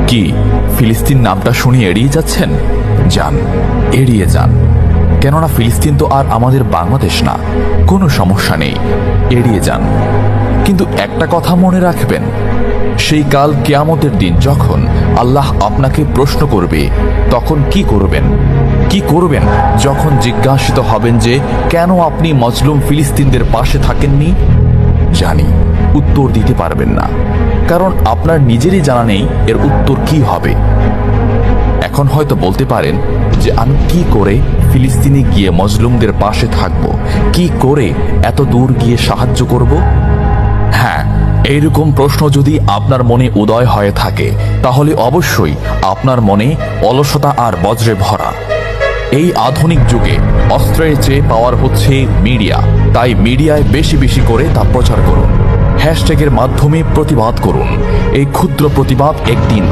কি ফিলিস্তিন নামটা শুনে এড়িয়ে যাচ্ছেন? যান, এড়িয়ে যান। কেননা ফিলিস্তিন তো আর আমাদের বাংলাদেশ না। কোনো সমস্যা নেই, এড়িয়ে যান। কিন্তু একটা কথা মনে রাখবেন, সেই কাল কিয়ামতের দিন যখন আল্লাহ আপনাকে প্রশ্ন করবে, তখন কি করবেন? কি করবেন যখন জিজ্ঞাসিত হবেন যে কেন আপনি মজলুম ফিলিস্তিনদের পাশে থাকেননি? জানি উত্তর দিতে পারবেন না, কারণ আপনার নিজেরই জানা নেই এর উত্তর কি হবে। এখন হয়তো বলতে পারেন যে আমি কি করে ফিলিস্তিনে গিয়ে মজলুমদের পাশে থাকব, কি করে এত দূর গিয়ে সাহায্য করব? হ্যাঁ, এইরকম প্রশ্ন যদি আপনার মনে উদয় হয়ে থাকে, তাহলে অবশ্যই আপনার মনে অলসতা আর বজ্রে ভরা। এই আধুনিক যুগে অস্ত্রের চেয়ে পাওয়ার হচ্ছে মিডিয়া, তাই মিডিয়ায় বেশি বেশি করে তা প্রচার করুন। হ্যাশট্যাগের মাধ্যমে প্রতিবাদ করুন। এই ক্ষুদ্র প্রতিবাদ একদিন